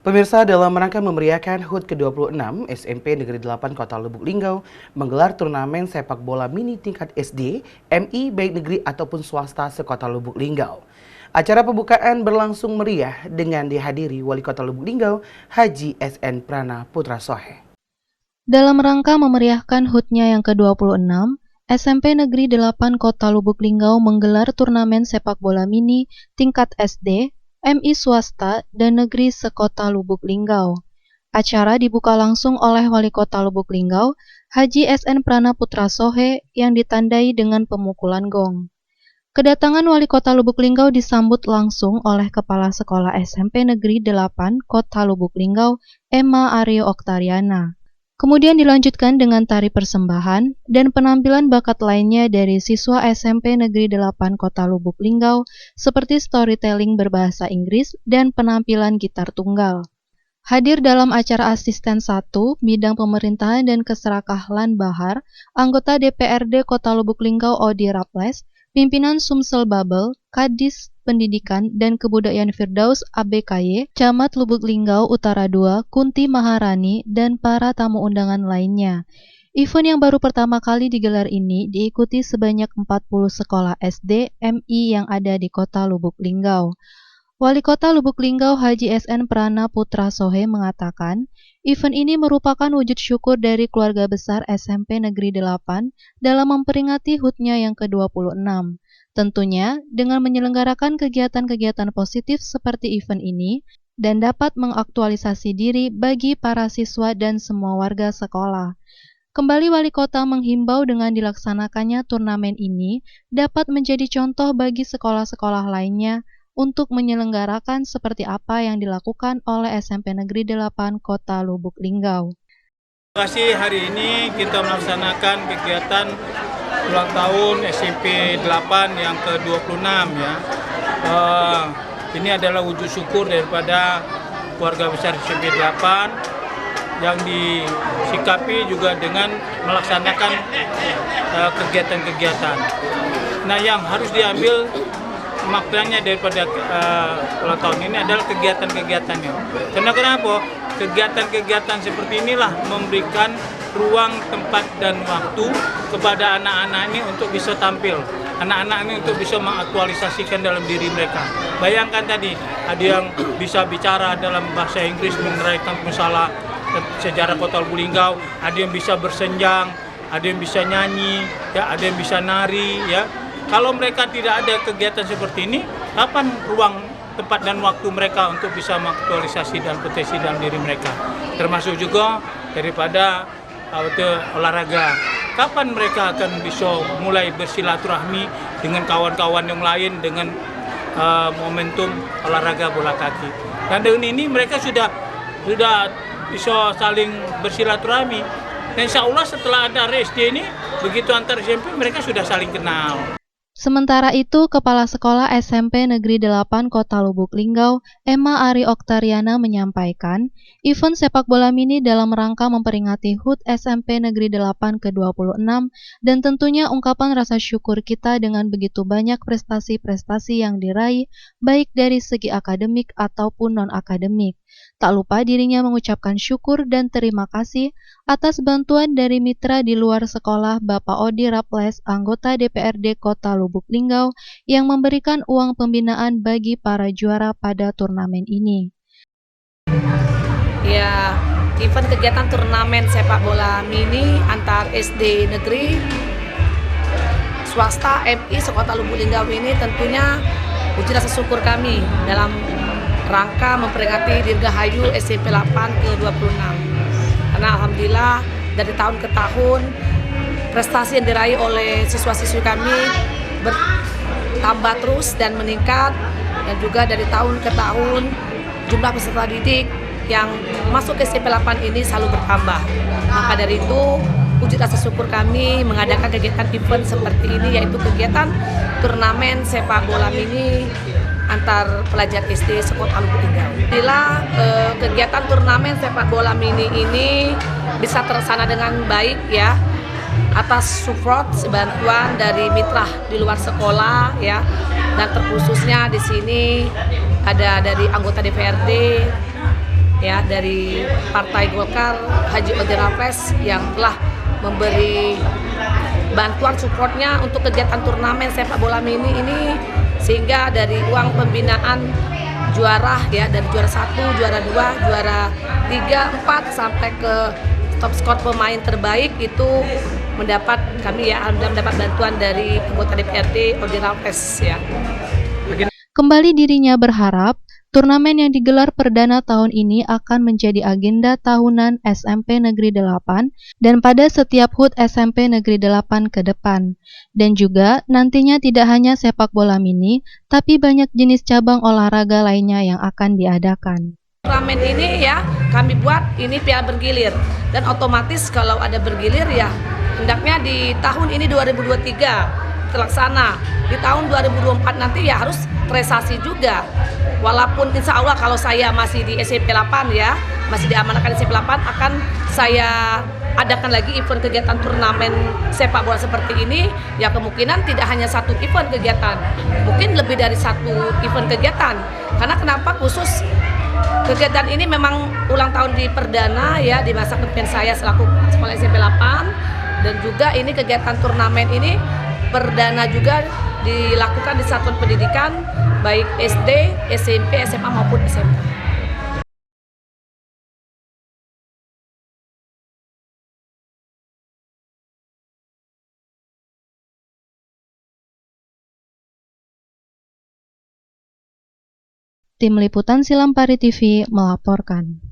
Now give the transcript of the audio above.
Pemirsa, dalam rangka memeriahkan HUT ke-26, SMP Negeri 8 Kota Lubuk Linggau menggelar turnamen sepak bola mini tingkat SD, MI baik negeri ataupun swasta sekota Lubuk Linggau. Acara pembukaan berlangsung meriah dengan dihadiri Wali Kota Lubuk Linggau, Haji SN Prana Putra Sohe. Dalam rangka memeriahkan HUT-nya yang ke-26, SMP Negeri 8 Kota Lubuk Linggau menggelar turnamen sepak bola mini tingkat SD, MI swasta, dan negeri sekota Lubuk Linggau. Acara dibuka langsung oleh Wali Kota Lubuk Linggau, Haji SN Prana Putra Sohe, yang ditandai dengan pemukulan gong. Kedatangan Wali Kota Lubuk Linggau disambut langsung oleh Kepala Sekolah SMP Negeri 8 Kota Lubuk Linggau, Emma Aryo Oktariana. Kemudian dilanjutkan dengan tari persembahan dan penampilan bakat lainnya dari siswa SMP Negeri 8 Kota Lubuk Linggau seperti storytelling berbahasa Inggris dan penampilan gitar tunggal. Hadir dalam acara asisten 1 bidang pemerintahan dan keserakahan Bahar, anggota DPRD Kota Lubuk Linggau Odi Raples, pimpinan Sumsel Babel, Kadis Pendidikan dan Kebudayaan Firdaus ABKY, Camat Lubuk Linggau Utara 2, Kunti Maharani, dan para tamu undangan lainnya. Event yang baru pertama kali digelar ini diikuti sebanyak 40 sekolah SD, MI yang ada di Kota Lubuk Linggau. Wali Kota Lubuk Linggau Haji SN Prana Putra Sohe mengatakan, event ini merupakan wujud syukur dari keluarga besar SMP Negeri 8 dalam memperingati HUT-nya yang ke-26. Tentunya, dengan menyelenggarakan kegiatan-kegiatan positif seperti event ini, dan dapat mengaktualisasi diri bagi para siswa dan semua warga sekolah. Kembali Wali Kota menghimbau dengan dilaksanakannya turnamen ini dapat menjadi contoh bagi sekolah-sekolah lainnya untuk menyelenggarakan seperti apa yang dilakukan oleh SMP Negeri 8 Kota Lubuk Linggau. Terima kasih, hari ini kita melaksanakan kegiatan ulang tahun SMP 8 yang ke-26 ya. Ini adalah wujud syukur daripada keluarga besar SMP 8 yang disikapi juga dengan melaksanakan kegiatan-kegiatan. Nah, yang harus diambil maknanya daripada ulang tahun ini adalah kegiatan-kegiatannya. Karena kenapa? Kegiatan-kegiatan seperti inilah memberikan ruang, tempat, dan waktu kepada anak-anak ini untuk bisa tampil. Anak-anak ini untuk bisa mengaktualisasikan dalam diri mereka. Bayangkan tadi, ada yang bisa bicara dalam bahasa Inggris menerangkan masalah sejarah Kota Lubuk Linggau, ada yang bisa bersenjang, ada yang bisa nyanyi, ya, ada yang bisa nari, ya. Kalau mereka tidak ada kegiatan seperti ini, kapan ruang, tempat, dan waktu mereka untuk bisa mengaktualisasi dan potensi dalam diri mereka? Termasuk juga daripada olahraga. Kapan mereka akan bisa mulai bersilaturahmi dengan kawan-kawan yang lain dengan momentum olahraga bola kaki? Dan dengan ini mereka sudah bisa saling bersilaturahmi. Dan insya Allah setelah ada RSD ini, begitu antar SMP mereka sudah saling kenal. Sementara itu, Kepala Sekolah SMP Negeri 8 Kota Lubuk Linggau, Emma Ari Oktariana menyampaikan, event sepak bola mini dalam rangka memperingati HUT SMP Negeri 8 ke-26 dan tentunya ungkapan rasa syukur kita dengan begitu banyak prestasi-prestasi yang diraih, baik dari segi akademik ataupun non-akademik. Tak lupa dirinya mengucapkan syukur dan terima kasih atas bantuan dari mitra di luar sekolah Bapak Odi Raples, anggota DPRD Kota Lubuk Linggau, yang memberikan uang pembinaan bagi para juara pada turnamen ini. Ya, event kegiatan turnamen sepak bola mini antar SD negeri, swasta, MI sekota Lubuk Linggau ini tentunya wujud rasa syukur kami dalam rangka memperingati Dirgahayu SMP 8 ke-26. Karena alhamdulillah dari tahun ke tahun prestasi yang diraih oleh siswa-siswi kami bertambah terus dan meningkat, dan juga dari tahun ke tahun jumlah peserta didik yang masuk ke SMP 8 ini selalu bertambah. Maka dari itu wujud rasa syukur kami mengadakan kegiatan event seperti ini, yaitu kegiatan turnamen sepak bola mini antar pelajar SD sekota Lubuk Linggau. Bila kegiatan turnamen sepak bola mini ini bisa terlaksana dengan baik ya, atas support bantuan dari mitra di luar sekolah ya, dan terkhususnya di sini ada dari anggota DPRD ya dari Partai Golkar, Haji Odi Rapres yang telah memberi bantuan supportnya untuk kegiatan turnamen sepak bola mini ini, sehingga dari uang pembinaan juara ya, dari juara 1, juara 2, juara 3, 4 sampai ke top skor pemain terbaik itu kami ya alhamdulillah mendapat bantuan dari anggota DPRD Odi Rapres ya. Kembali dirinya berharap turnamen yang digelar perdana tahun ini akan menjadi agenda tahunan SMP Negeri 8 dan pada setiap HUT SMP Negeri 8 ke depan. Dan juga nantinya tidak hanya sepak bola mini, tapi banyak jenis cabang olahraga lainnya yang akan diadakan. Turnamen ini ya kami buat ini piala bergilir, dan otomatis kalau ada bergilir ya hendaknya di tahun ini 2023 terlaksana. Di tahun 2024 nanti ya harus prestasi juga. Walaupun insya Allah kalau saya masih di SMP 8 ya, masih diamanahkan SMP 8, akan saya adakan lagi event kegiatan turnamen sepak bola seperti ini. Ya kemungkinan tidak hanya satu event kegiatan, mungkin lebih dari satu event kegiatan. Karena kenapa khusus kegiatan ini memang ulang tahun di perdana ya di masa kepemimpinan saya selaku sekolah SMP 8, dan juga ini kegiatan turnamen ini perdana juga dilakukan di satuan pendidikan baik SD, SMP, SMA maupun SMK. Tim Liputan Silampari TV melaporkan.